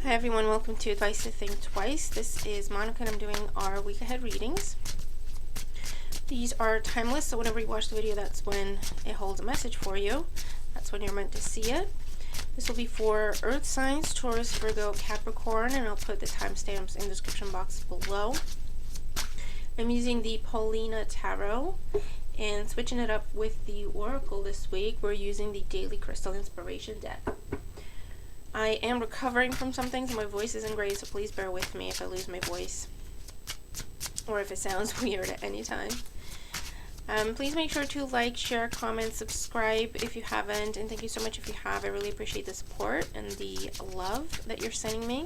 Hi everyone, welcome to Advice to Think Twice. This is Monica and I'm doing our week ahead readings. These are timeless, so whenever you watch the video, that's when it holds a message for you. That's when you're meant to see it. This will be for Earth signs, Taurus, Virgo, Capricorn, and I'll put the timestamps in the description box below. I'm using the Paulina Tarot and switching it up with the Oracle this week. We're using the Daily Crystal Inspiration deck. I am recovering from something, so my voice isn't great, so please bear with me if I lose my voice or if it sounds weird at any time. Please make sure to like, share, comment, subscribe if you haven't, and thank you so much if you have. I really appreciate the support and the love that you're sending me.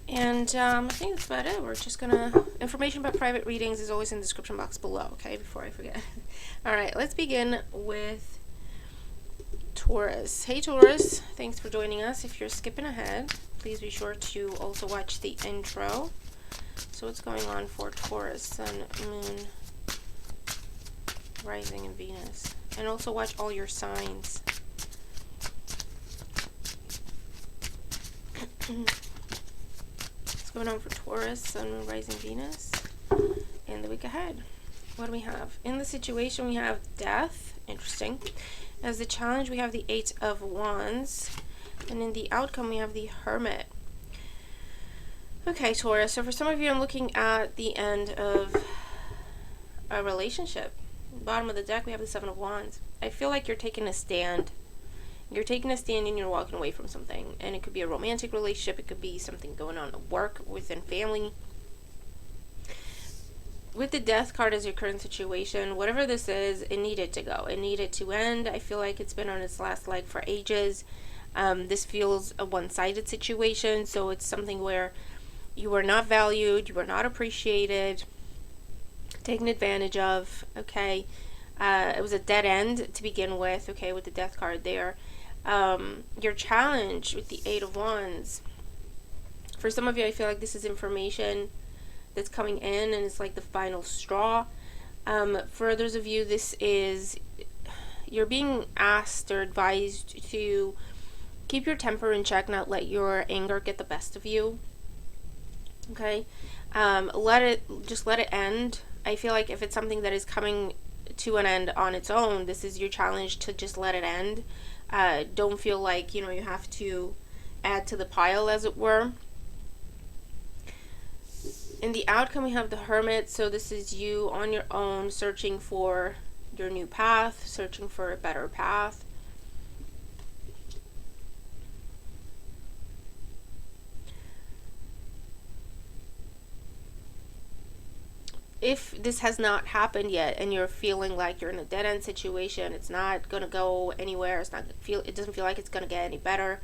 And I think that's about it. We're just gonna, information about private readings is always in the description box below, okay, before I forget. Alright, let's begin with Taurus. Hey Taurus, thanks for joining us. If you're skipping ahead, please be sure to also watch the intro. So what's going on for Taurus, Sun, Moon, Rising, and Venus? And also watch all your signs. What's going on for Taurus, Sun, Moon, Rising, Venus, and the week ahead? What do we have? In the situation, we have death. Interesting. As the challenge, we have the Eight of Wands. And in the outcome, we have the Hermit. Okay, Taurus. So for some of you, I'm looking at the end of a relationship. Bottom of the deck, we have the Seven of Wands. I feel like you're taking a stand. You're taking a stand and you're walking away from something. And it could be a romantic relationship. It could be something going on at work, within family. With the Death card as your current situation, whatever this is, it needed to go. It needed to end. I feel like it's been on its last leg for ages. This feels a one-sided situation, so it's something where you were not valued, you were not appreciated, taken advantage of, okay? It was a dead end to begin with, okay, with the Death card there. Your challenge with the Eight of Wands. For some of you, I feel like this is information that's coming in and it's like the final straw. For others of you, this is, you're being asked or advised to keep your temper in check, not let your anger get the best of you. Okay, let it end. I feel like if it's something that is coming to an end on its own, this is your challenge to just let it end. Don't feel like, you have to add to the pile, as it were. In the outcome, we have the Hermit. So this is you on your own, searching for your new path, searching for a better path. If this has not happened yet and you're feeling like you're in a dead-end situation, it's not going to go anywhere, it doesn't feel like it's going to get any better,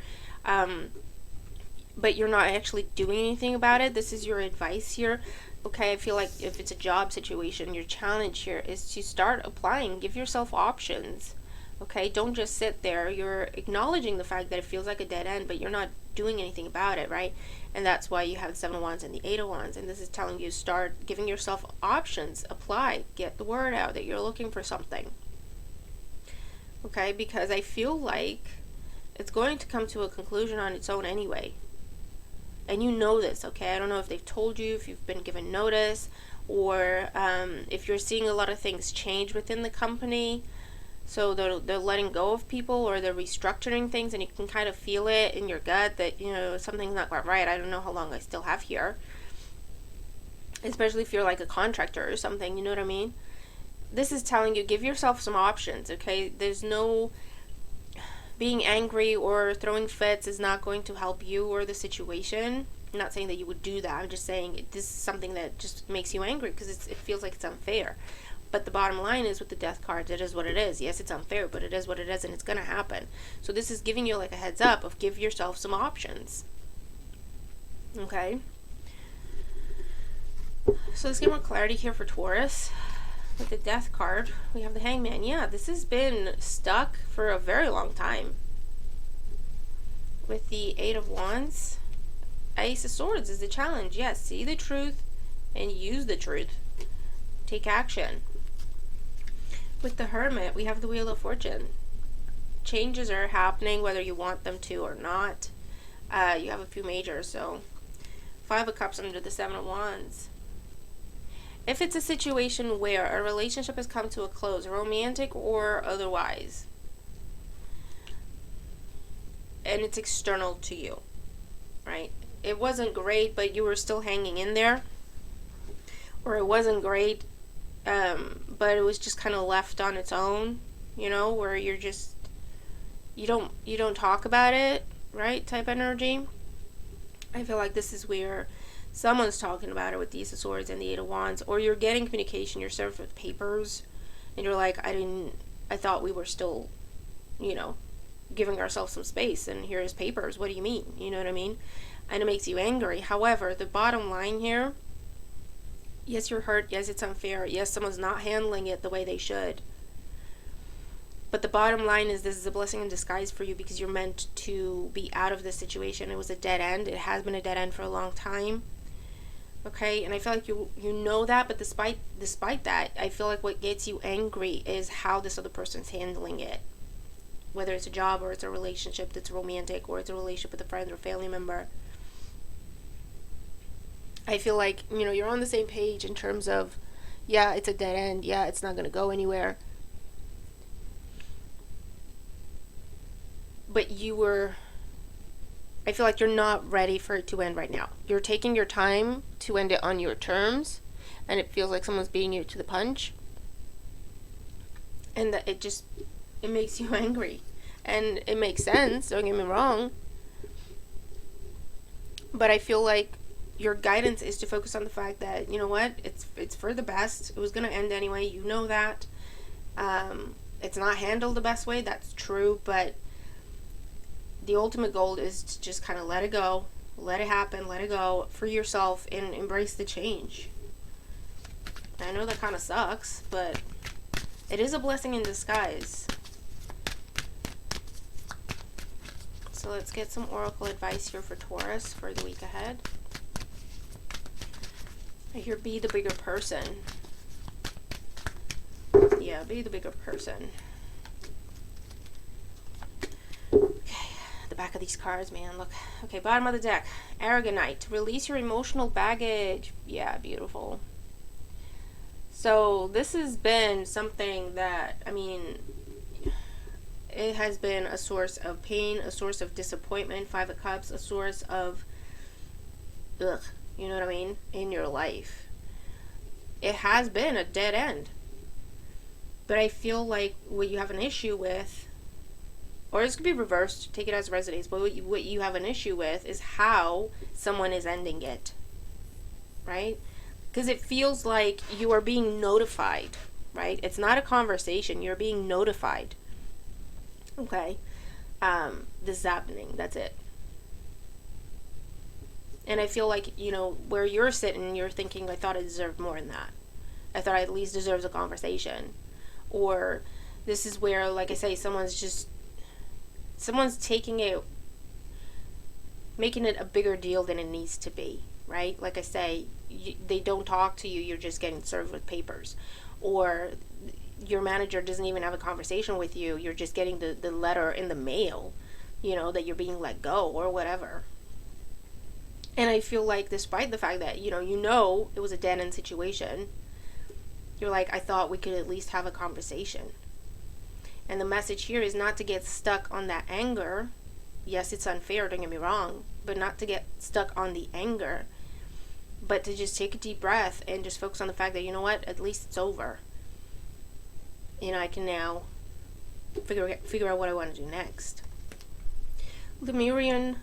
but you're not actually doing anything about it, this is your advice here. Okay, I feel like if it's a job situation, your challenge here is to start applying. Give yourself options. Okay, don't just sit there. You're acknowledging the fact that it feels like a dead end, but you're not doing anything about it, right? And that's why you have the Seven of Wands and the Eight of Wands. And this is telling you, start giving yourself options. Apply. Get the word out that you're looking for something. Okay, because I feel like it's going to come to a conclusion on its own anyway. And you know this, okay? I don't know if they've told you, if you've been given notice, or if you're seeing a lot of things change within the company. So they're letting go of people, or they're restructuring things, and you can kind of feel it in your gut that, something's not quite right. I don't know how long I still have here. Especially if you're like a contractor or something, you know what I mean? This is telling you, give yourself some options, okay? There's no being angry or throwing fits is not going to help you or the situation. I'm not saying that you would do that. I'm just saying this is something that just makes you angry because it feels like it's unfair. But the bottom line is, with the Death card, it is what it is. Yes, it's unfair, but it is what it is, and it's going to happen. So this is giving you like a heads up of give yourself some options. Okay? So let's get more clarity here for Taurus. With the Death card, we have the Hangman. Yeah, this has been stuck for a very long time. With the Eight of Wands, Ace of Swords is the challenge. Yes, see the truth and use the truth. Take action. With the Hermit, we have the Wheel of Fortune. Changes are happening whether you want them to or not. You have a few majors, so Five of Cups under the Seven of Wands. If it's a situation where a relationship has come to a close, romantic or otherwise, and it's external to you, right? It wasn't great, but you were still hanging in there. Or it wasn't great, but it was just kind of left on its own, you know, where you're just, you don't talk about it, right? Type energy. I feel like this is where someone's talking about it with the Ace of Swords and the Eight of Wands, or you're getting communication, you're served with papers, and you're like, I thought we were still, you know, giving ourselves some space, and here's papers. What do you mean? You know what I mean? And it makes you angry. However, the bottom line here, yes, you're hurt. Yes, it's unfair. Yes, someone's not handling it the way they should. But the bottom line is this is a blessing in disguise for you, because you're meant to be out of this situation. It was a dead end. It has been a dead end for a long time. Okay, and I feel like you know that, but despite that, I feel like what gets you angry is how this other person's handling it. Whether it's a job or it's a relationship that's romantic, or it's a relationship with a friend or family member. I feel like, you know, you're on the same page in terms of, yeah, it's a dead end. Yeah, it's not going to go anywhere. But I feel like you're not ready for it to end right now. You're taking your time to end it on your terms, and it feels like someone's beating you to the punch. And that it makes you angry. And it makes sense, don't get me wrong. But I feel like your guidance is to focus on the fact that, you know what, it's for the best. It was going to end anyway, you know that. It's not handled the best way, that's true, but the ultimate goal is to just kind of let it go, let it happen, let it go for yourself, and embrace the change. I know that kind of sucks, but it is a blessing in disguise. So let's get some oracle advice here for Taurus for the week ahead. I hear be the bigger person. Yeah, be the bigger person. Okay, the back of these cards, man, look. Okay, bottom of the deck. Arrogant Knight. Release your emotional baggage. Yeah, beautiful. So this has been something that, I mean, it has been a source of pain, a source of disappointment, Five of Cups, a source of, ugh, you know what I mean, in your life. It has been a dead end. But I feel like what you have an issue with, or this could be reversed, take it as resonates, but what you have an issue with is how someone is ending it, right? Because it feels like you are being notified, right? It's not a conversation, you're being notified. Okay, this is happening, that's it. And I feel like, you know, where you're sitting, you're thinking, I thought I deserved more than that. I thought I at least deserved a conversation. Or this is where, like I say, someone's taking it, making it a bigger deal than it needs to be, right? Like I say, they don't talk to you, you're just getting served with papers. Or your manager doesn't even have a conversation with you, you're just getting the letter in the mail, you know, that you're being let go or whatever. And I feel like despite the fact that, you know it was a dead-end situation, you're like, I thought we could at least have a conversation. And the message here is not to get stuck on that anger. Yes, it's unfair, don't get me wrong, but not to get stuck on the anger, but to just take a deep breath and just focus on the fact that, you know what, at least it's over. You know, I can now figure out what I want to do next. Lemurian,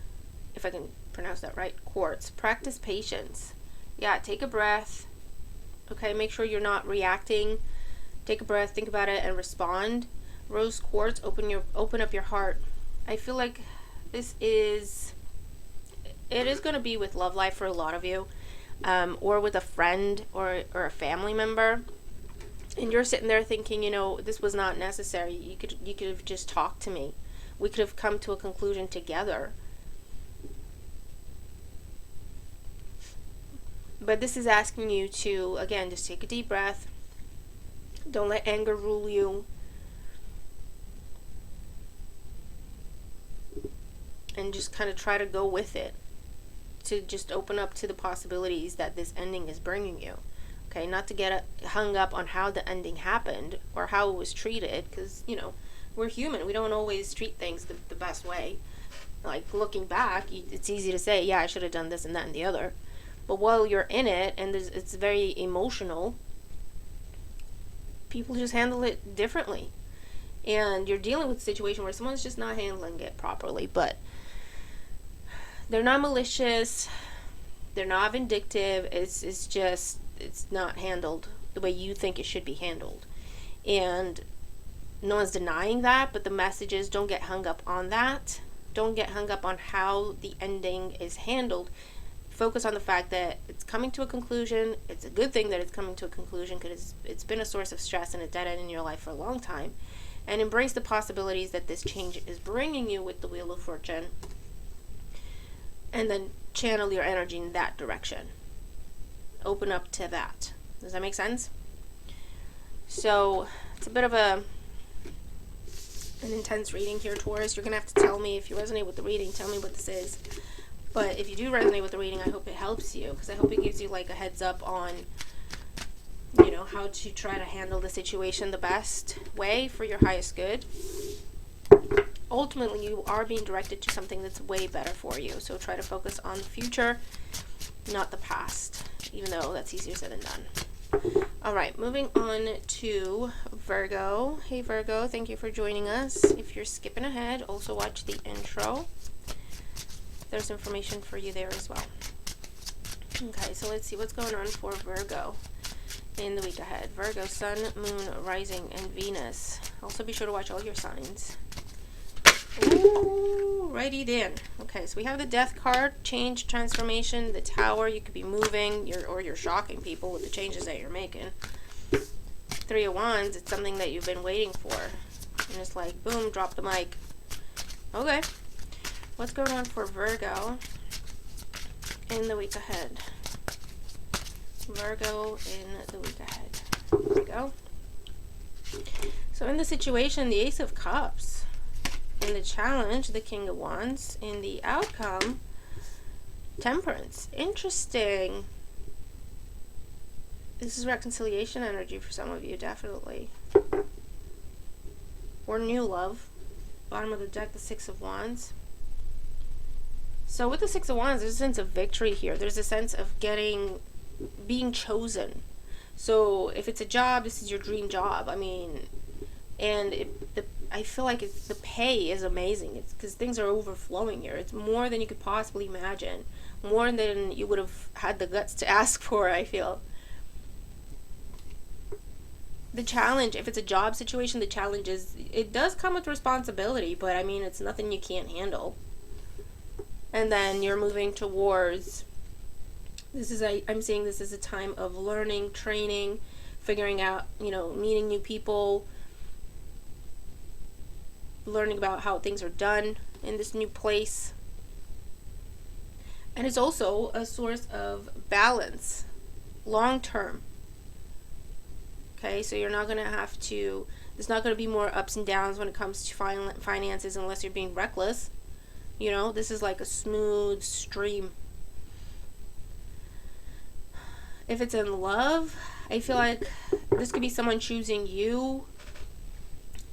if I can pronounce that right, quartz. Practice patience. Yeah, take a breath. Okay, make sure you're not reacting. Take a breath, think about it, and respond. Rose quartz, open up your heart. I feel like it is going to be with love life for a lot of you, or with a friend or a family member. And you're sitting there thinking, you know, this was not necessary. You could have just talked to me. We could have come to a conclusion together. But this is asking you to, again, just take a deep breath. Don't let anger rule you. and just kind of try to go with it, to just open up to the possibilities that this ending is bringing you. Okay, not to get hung up on how the ending happened or how it was treated, because, you know, we're human. We don't always treat things the best way. Like, looking back, it's easy to say, yeah, I should have done this and that and the other. But while you're in it, and it's very emotional, people just handle it differently. And you're dealing with a situation where someone's just not handling it properly. But they're not malicious. They're not vindictive. It's just, it's not handled the way you think it should be handled. And no one's denying that, but the message is, don't get hung up on that. Don't get hung up on how the ending is handled. Focus on the fact that it's coming to a conclusion. It's a good thing that it's coming to a conclusion, because it's been a source of stress and a dead end in your life for a long time. And embrace the possibilities that this change is bringing you with the Wheel of Fortune. And then channel your energy in that direction. Open up to that. Does that make sense? So it's a bit of an intense reading here, Taurus. You're going to have to tell me if you resonate with the reading. Tell me what this is. But if you do resonate with the reading, I hope it helps you, because I hope it gives you like a heads up on, you know, how to try to handle the situation the best way for your highest good. Ultimately, you are being directed to something that's way better for you. So try to focus on the future, not the past, even though that's easier said than done. All right, moving on to Virgo. Hey, Virgo, thank you for joining us. If you're skipping ahead, also watch the intro. There's information for you there as well. Okay, so let's see what's going on for Virgo in the week ahead. Virgo, Sun, Moon, Rising, and Venus. Also be sure to watch all your signs. Ooh, righty then. Okay, so we have the Death card, change, transformation, the Tower. You could be moving, you're shocking people with the changes that you're making. Three of Wands, it's something that you've been waiting for. And it's like, boom, drop the mic. Okay. What's going on for Virgo in the week ahead? Virgo in the week ahead. There we go. So in the situation, the Ace of Cups. In the challenge, the King of Wands. In the outcome, Temperance. Interesting. This is reconciliation energy for some of you, definitely. Or new love. Bottom of the deck, the Six of Wands. So with the Six of Wands, there's a sense of victory here. There's a sense of being chosen. So if it's a job, this is your dream job. I mean, and I feel like the pay is amazing. It's because things are overflowing here. It's more than you could possibly imagine. More than you would have had the guts to ask for, I feel. The challenge, if it's a job situation, the challenge is, it does come with responsibility, but I mean, it's nothing you can't handle. And then you're moving towards, I'm seeing this as a time of learning, training, figuring out, you know, meeting new people, learning about how things are done in this new place. And it's also a source of balance, long term. Okay, so you're not going to have to, there's not going to be more ups and downs when it comes to finances unless you're being reckless. You know, this is like a smooth stream. If it's in love, I feel like this could be someone choosing you,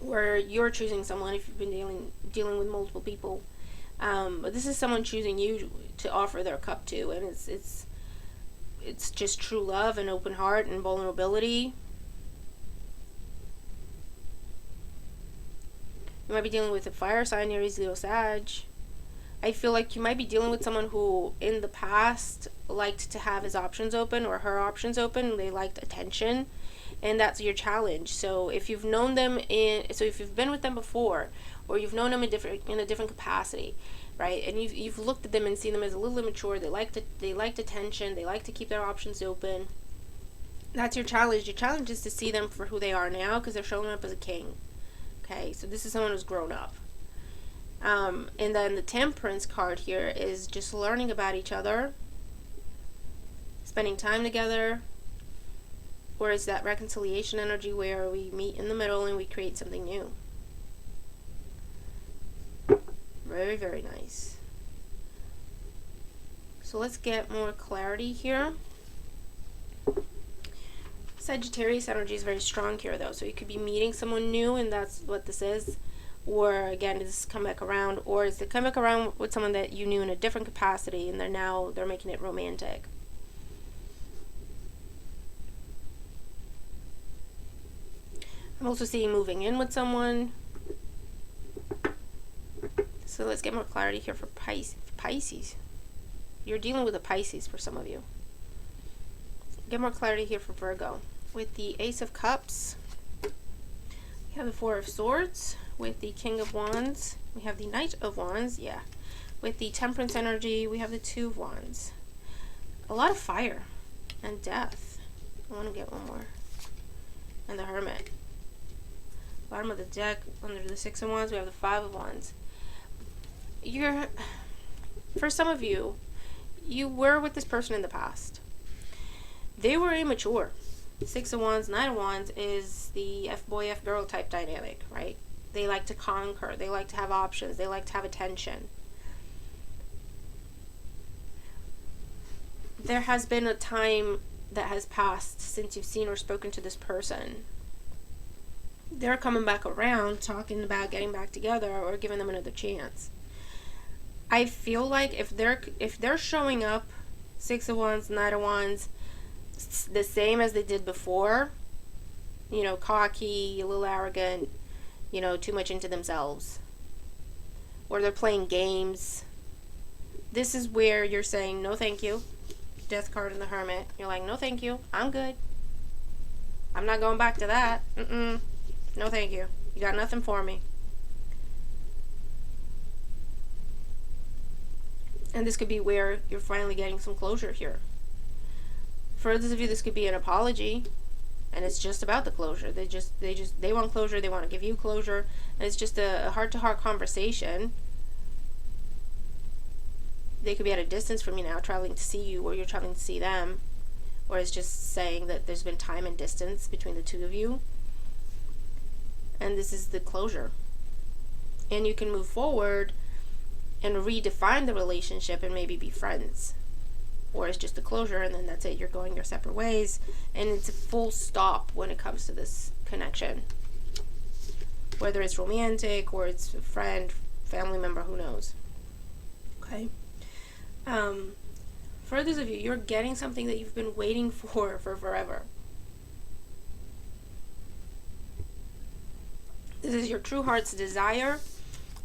or you're choosing someone if you've been dealing with multiple people. But this is someone choosing you to offer their cup to, and it's just true love and open heart and vulnerability. You might be dealing with a fire sign, Aries, Leo, Sag. I feel like you might be dealing with someone who in the past liked to have his options open or her options open. They liked attention, and that's your challenge. So if you've known them if you've been with them before, or you've known them in a different capacity, right? And you've looked at them and seen them as a little immature. They liked attention. They like to keep their options open. That's your challenge. Your challenge is to see them for who they are now, because they're showing up as a king. Okay, so this is someone who's grown up. And then the Temperance card here is just learning about each other, spending time together, or is that reconciliation energy where we meet in the middle and we create something new. Very, very nice. So let's get more clarity here. Sagittarius energy is very strong here, though. So you could be meeting someone new, and that's what this is. Or, again, does this come back around? Or is it come back around with someone that you knew in a different capacity, and they're making it romantic? I'm also seeing moving in with someone. So let's get more clarity here for Pisces. You're dealing with a Pisces for some of you. Get more clarity here for Virgo. With the Ace of Cups, we have the Four of Swords. With the King of Wands, we have the Knight of Wands. Yeah. With the Temperance energy, we have the Two of Wands. A lot of fire and death. I want to get one more. And the Hermit. Bottom of the deck, under the Six of Wands, we have the Five of Wands. For some of you, you were with this person in the past. They were immature. Six of Wands, Nine of Wands is the F-boy, F-girl type dynamic, right? They like to conquer. They like to have options. They like to have attention. There has been a time that has passed since you've seen or spoken to this person. They're coming back around, talking about getting back together or giving them another chance. I feel like if they're showing up, Six of Wands, Knight of Wands, the same as they did before, cocky, a little arrogant, too much into themselves, or they're playing games, this is where you're saying no thank you. Death card in the Hermit. You're like, no thank you, I'm good, I'm not going back to that. No thank you, you got nothing for me. And this could be where you're finally getting some closure here. For others of you, this could be an apology, and it's just about the closure. They want closure. They want to give you closure, and it's just a heart-to-heart conversation. They could be at a distance from you now, traveling to see you, or you're traveling to see them, or it's just saying that there's been time and distance between the two of you, and this is the closure. And you can move forward and redefine the relationship and maybe be friends. Or it's just a closure and then that's it. You're going your separate ways. And it's a full stop when it comes to this connection. Whether it's romantic or it's a friend, family member, who knows. Okay. For others of you, you're getting something that you've been waiting for forever. This is your true heart's desire.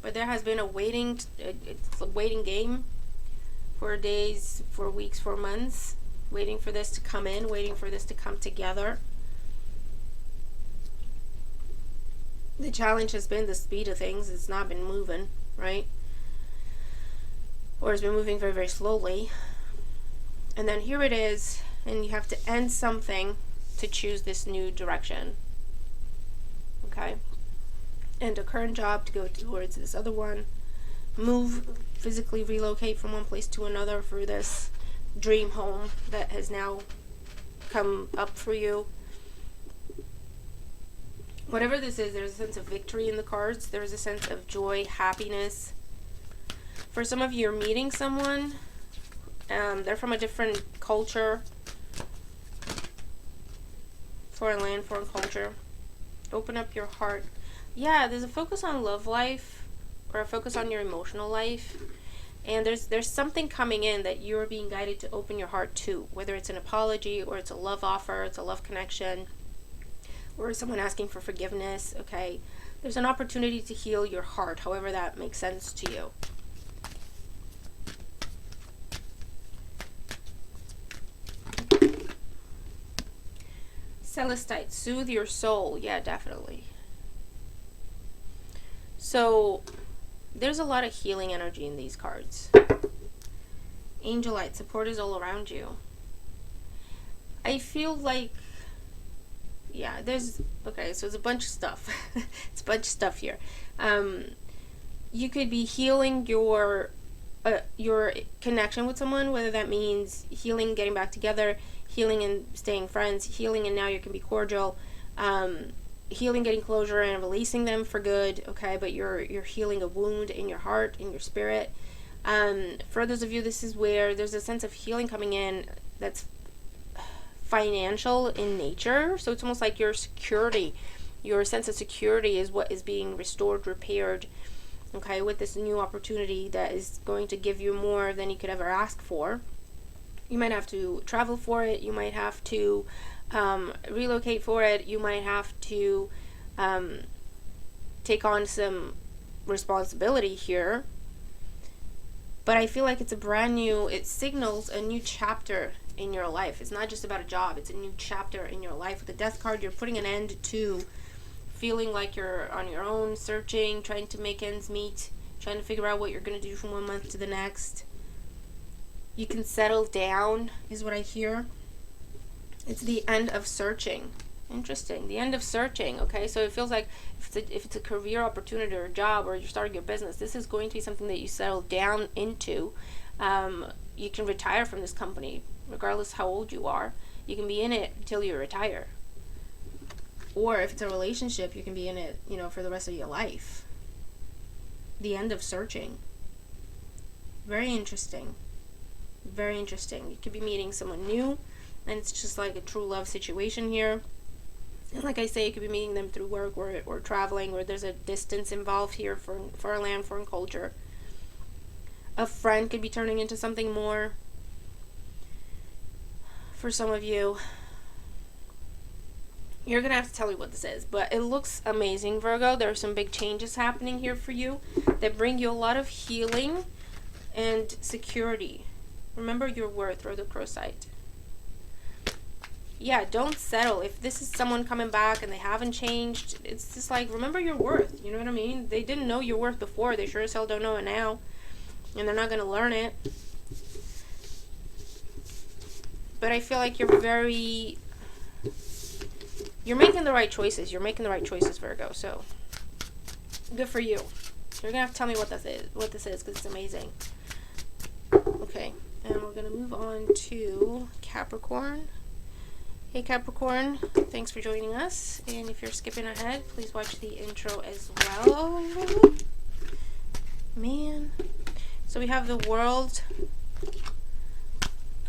But there has been it's a waiting game for days, for weeks, for months, waiting for this to come in, waiting for this to come together. The challenge has been the speed of things. It's not been moving, right? Or it's been moving very, very slowly. And then here it is, and you have to end something to choose this new direction. Okay? End a current job to go towards this other one. Move, physically relocate from one place to another for this dream home that has now come up for you. Whatever this is, there's a sense of victory in the cards. There's a sense of joy, happiness. For some of you, you're meeting someone. They're from a different culture. Foreign land, foreign culture. Open up your heart. Yeah, there's a focus on love life or a focus on your emotional life. And there's something coming in that you're being guided to open your heart to, whether it's an apology or it's a love offer, it's a love connection, or someone asking for forgiveness, okay? There's an opportunity to heal your heart, however that makes sense to you. Celestite, soothe your soul. Yeah, definitely. So, there's a lot of healing energy in these cards. Angelite, support is all around you. I feel like, yeah, okay, so it's a bunch of stuff. It's a bunch of stuff here. You could be healing your connection with someone, whether that means healing, getting back together, healing and staying friends, healing and now you can be cordial. healing, getting closure, and releasing them for good, okay? But you're healing a wound in your heart, in your spirit. For those of you, this is where there's a sense of healing coming in that's financial in nature. So it's almost like your security, your sense of security is what is being restored, repaired, okay, with this new opportunity that is going to give you more than you could ever ask for. You might have to travel for it. You might have to relocate for it. You might have to take on some responsibility here. But I feel like it's a brand new, it signals a new chapter in your life. It's not just about a job. It's a new chapter in your life. With the Death card, you're putting an end to feeling like you're on your own, searching, trying to make ends meet, trying to figure out what you're going to do from one month to the next. You can settle down, is what I hear. It's the end of searching. Interesting. The end of searching, okay? So it feels like if it's a career opportunity or a job, or you're starting your business, this is going to be something that you settle down into. You can retire from this company, regardless how old you are. You can be in it until you retire. Or if it's a relationship, you can be in it, for the rest of your life. The end of searching. Very interesting. Very interesting. You could be meeting someone new, and it's just like a true love situation here. And like I say, you could be meeting them through work or traveling, or there's a distance involved here for a land, foreign culture. A friend could be turning into something more for some of you. You're going to have to tell me what this is, but it looks amazing, Virgo. There are some big changes happening here for you that bring you a lot of healing and security. Remember your worth, or the crowsight. Yeah, don't settle. If this is someone coming back and they haven't changed, it's just like, remember your worth. You know what I mean? They didn't know your worth before. They sure as hell don't know it now. And they're not going to learn it. But I feel like you're making the right choices. You're making the right choices, Virgo. So, good for you. You're going to have to tell me what this is, because it's amazing. Okay, and we're going to move on to Capricorn. Hey Capricorn, thanks for joining us. And if you're skipping ahead, please watch the intro as well. Man. So we have the World,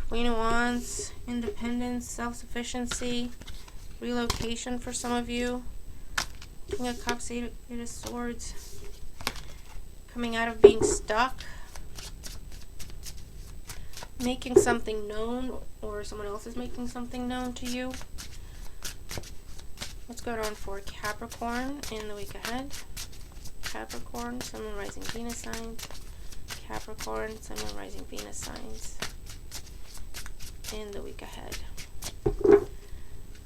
Queen of Wands, independence, self-sufficiency, relocation for some of you. King of Cups, Eight of Swords. Coming out of being stuck. Making something known, or someone else is making something known to you. What's going on for Capricorn in the week ahead? Capricorn, Sun, Moon, Rising, Venus signs. Capricorn, Sun, Moon, Rising, Venus signs in the week ahead.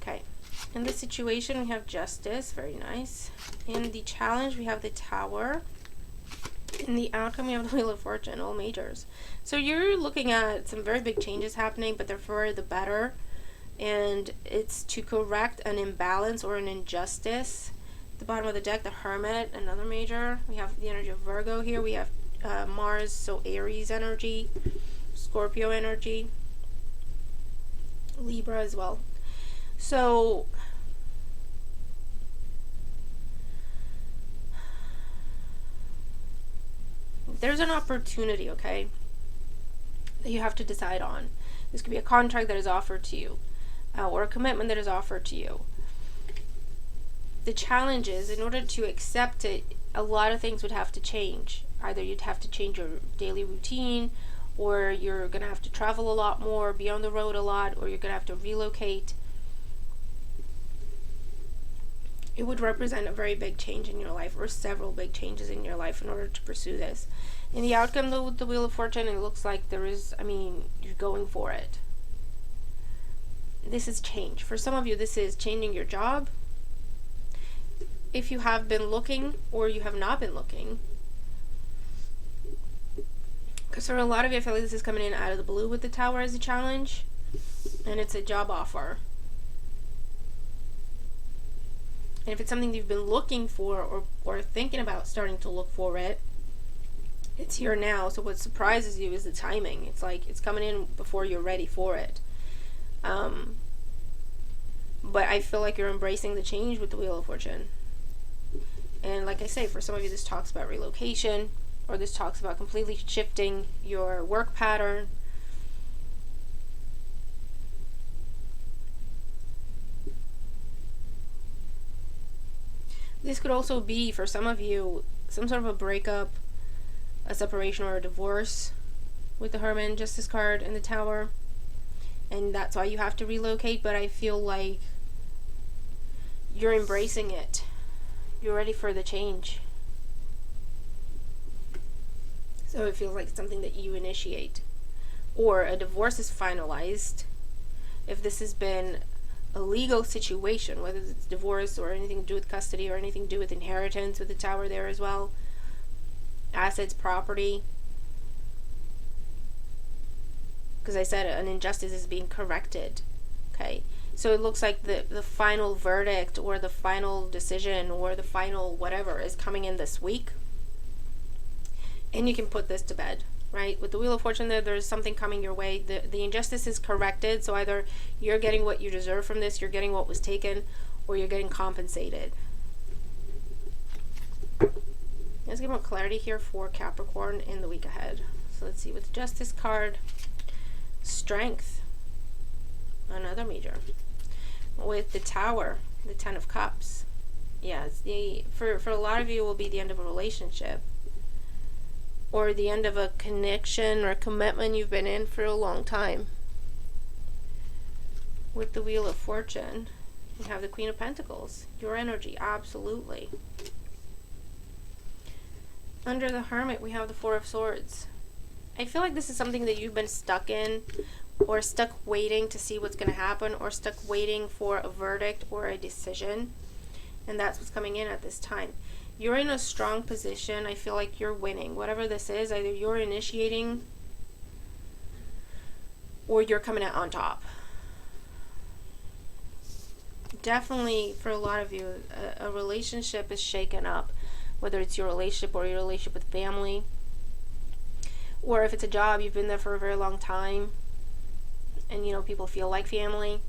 Okay, in the situation we have Justice, very nice. In the challenge we have the Tower. In the outcome, we have the Wheel of Fortune, all majors. So you're looking at some very big changes happening, but they're for the better. And it's to correct an imbalance or an injustice. At the bottom of the deck, the Hermit, another major. We have the energy of Virgo here. We have Mars, so Aries energy, Scorpio energy, Libra as well. So there's an opportunity, okay, that you have to decide on. This could be a contract that is offered to you, or a commitment that is offered to you. The challenge is, in order to accept it, a lot of things would have to change. Either you'd have to change your daily routine, or you're going to have to travel a lot more, be on the road a lot, or you're going to have to relocate. It would represent a very big change in your life, or several big changes in your life in order to pursue this. In the outcome, though, with the Wheel of Fortune, it looks like there is, you're going for it. This is change. For some of you, this is changing your job. If you have been looking, or you have not been looking. Because for a lot of you, I feel like this is coming in out of the blue with the Tower as a challenge. And it's a job offer. And if it's something that you've been looking for, or thinking about starting to look for it, it's here now. So what surprises you is the timing. It's like it's coming in before you're ready for it. But I feel like you're embracing the change with the Wheel of Fortune. And like I say, for some of you, this talks about relocation, or this talks about completely shifting your work pattern. This could also be, for some of you, some sort of a breakup, a separation, or a divorce with the Hermit and Justice card and the Tower. And that's why you have to relocate, but I feel like you're embracing it. You're ready for the change. So it feels like something that you initiate. Or a divorce is finalized. If this has been a legal situation, whether it's divorce or anything to do with custody or anything to do with inheritance, with the Tower there as well. Assets, property. Because I said an injustice is being corrected. Okay. So it looks like the final verdict or the final decision or the final whatever is coming in this week. And you can put this to bed, right? With the Wheel of Fortune there's something coming your way. The injustice is corrected. So either you're getting what you deserve from this, you're getting what was taken, or you're getting compensated. Let's get more clarity here for Capricorn in the week ahead. So let's see, with the Justice card, Strength, another major. With the Tower, the Ten of Cups. Yeah, for a lot of you, it will be the end of a relationship. Or the end of a connection or commitment you've been in for a long time. With the Wheel of Fortune, you have the Queen of Pentacles. Your energy, absolutely. Under the Hermit, we have the Four of Swords. I feel like this is something that you've been stuck in, or stuck waiting to see what's going to happen, or stuck waiting for a verdict or a decision. And that's what's coming in at this time. You're in a strong position. I feel like you're winning. Whatever this is, either you're initiating or you're coming out on top. Definitely, for a lot of you, a relationship is shaken up. Whether it's your relationship or your relationship with family. Or if it's a job, you've been there for a very long time. And, you know, people feel like family.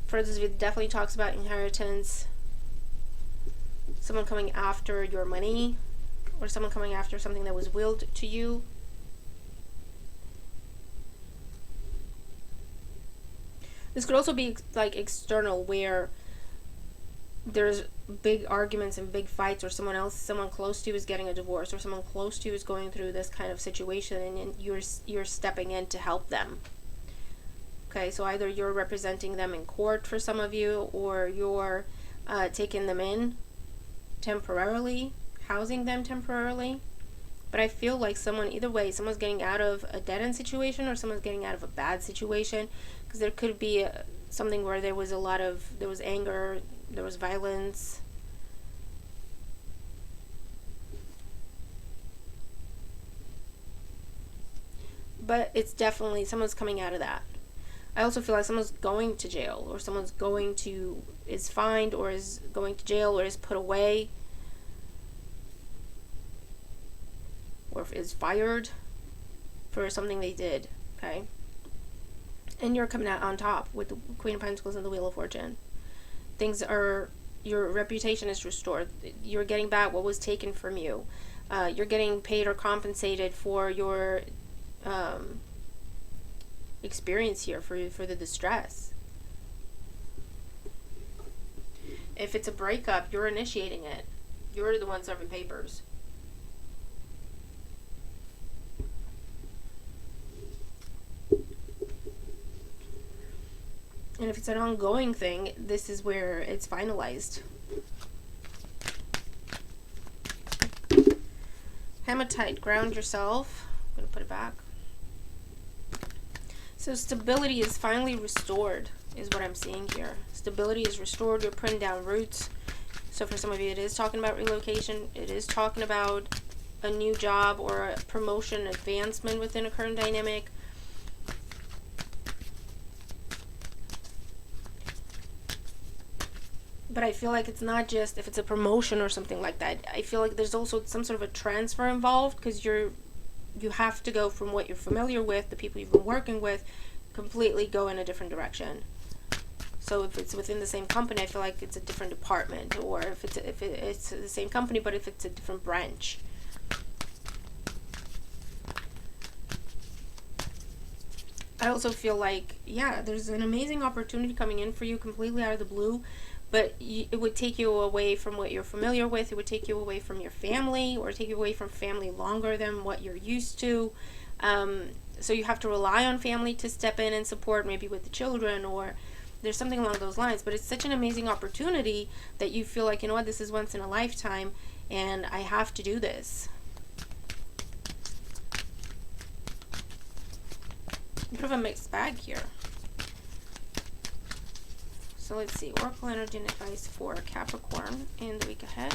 For those of you, it definitely talks about inheritance. Someone coming after your money. Or someone coming after something that was willed to you. This could also be like external, where there's big arguments and big fights, or someone close to you is getting a divorce, or someone close to you is going through this kind of situation, and you're stepping in to help them. Okay, so either you're representing them in court for some of you, or you're taking them in temporarily, housing them temporarily. But I feel like either way, someone's getting out of a dead-end situation, or someone's getting out of a bad situation, because there could be something where there was anger, there was violence. But it's definitely, someone's coming out of that. I also feel like someone's going to jail, or someone's is fined, or is going to jail, or is put away, or is fired for something they did, okay? And you're coming out on top with the Queen of Pentacles and the Wheel of Fortune. Your reputation is restored. You're getting back what was taken from you. You're getting paid or compensated for your experience here, for the distress. If it's a breakup, you're initiating it. You're the one serving papers. And if it's an ongoing thing, this is where it's finalized. Hematite, ground yourself. I'm going to put it back. So stability is finally restored, is what I'm seeing here. Stability is restored. You're putting down roots. So for some of you, it is talking about relocation. It is talking about a new job or a promotion, advancement within a current dynamic. But I feel like it's not just if it's a promotion or something like that. I feel like there's also some sort of a transfer involved, because you have to go from what you're familiar with, the people you've been working with, completely go in a different direction. So if it's within the same company, I feel like it's a different department, or if it's the same company, but if it's a different branch. I also feel like, yeah, there's an amazing opportunity coming in for you completely out of the blue, but it would take you away from what you're familiar with. It would take you away from your family, or take you away from family longer than what you're used to. So you have to rely on family to step in and support, maybe with the children, or there's something along those lines. But it's such an amazing opportunity that you feel like, you know what, this is once in a lifetime, and I have to do this. Bit of a mixed bag here. So let's see, Oracle energy and advice for Capricorn in the week ahead.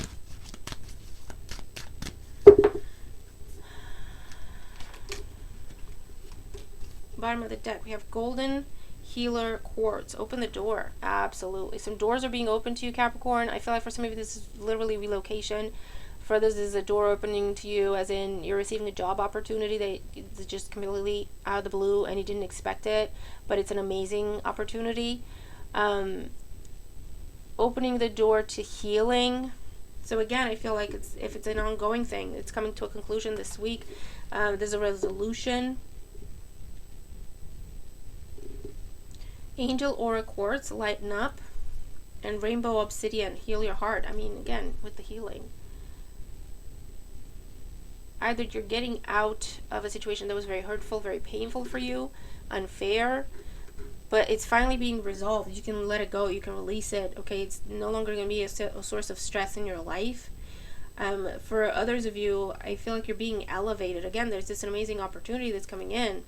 Bottom of the deck, we have Golden Healer Quartz. Open the door. Absolutely. Some doors are being opened to you, Capricorn. I feel like for some of you this is literally relocation. For others, this is a door opening to you, as in you're receiving a job opportunity that is just completely out of the blue and you didn't expect it, but it's an amazing opportunity. Opening the door to healing. So again, I feel like if it's an ongoing thing, it's coming to a conclusion this week. There's a resolution. Angel Aura Quartz, lighten up. And Rainbow Obsidian, heal your heart. I mean, again, with the healing. Either you're getting out of a situation that was very hurtful, very painful for you, unfair, but it's finally being resolved. You can let it go. You can release it. Okay, it's no longer going to be a source of stress in your life. For others of you, I feel like you're being elevated. Again, there's this amazing opportunity that's coming in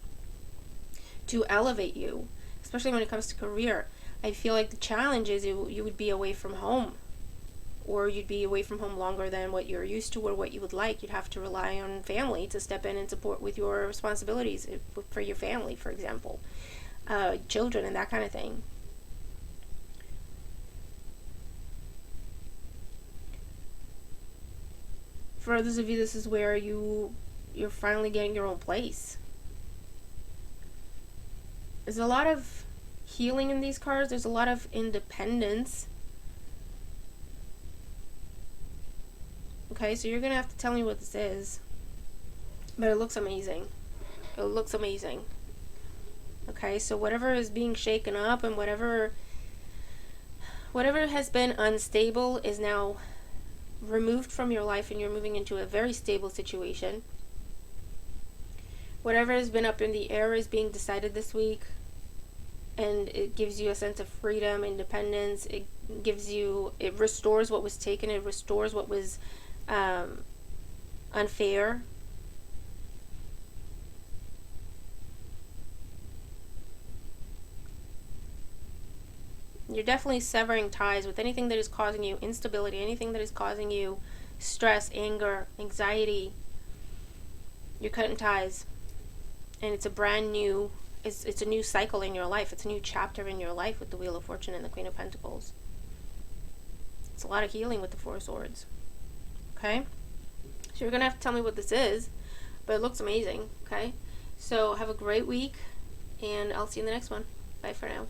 to elevate you, especially when it comes to career. I feel like the challenge is you would be away from home, or you'd be away from home longer than what you're used to or what you would like. You'd have to rely on family to step in and support with your responsibilities for your family, for example. Children and that kind of thing. For others of you, this is where you're finally getting your own place. There's a lot of healing in these cards. There's a lot of independence. Okay, so you're going to have to tell me what this is. But it looks amazing. It looks amazing. Okay, so whatever is being shaken up and whatever has been unstable is now removed from your life, and you're moving into a very stable situation. Whatever has been up in the air is being decided this week, and it gives you a sense of freedom, independence. It restores what was taken. It restores what was unfair. You're definitely severing ties with anything that is causing you instability, anything that is causing you stress, anger, anxiety. You're cutting ties. And it's a brand new, it's a new cycle in your life. It's a new chapter in your life with the Wheel of Fortune and the Queen of Pentacles. It's a lot of healing with the Four of Swords. Okay? So you're going to have to tell me what this is, but it looks amazing. Okay? So have a great week, and I'll see you in the next one. Bye for now.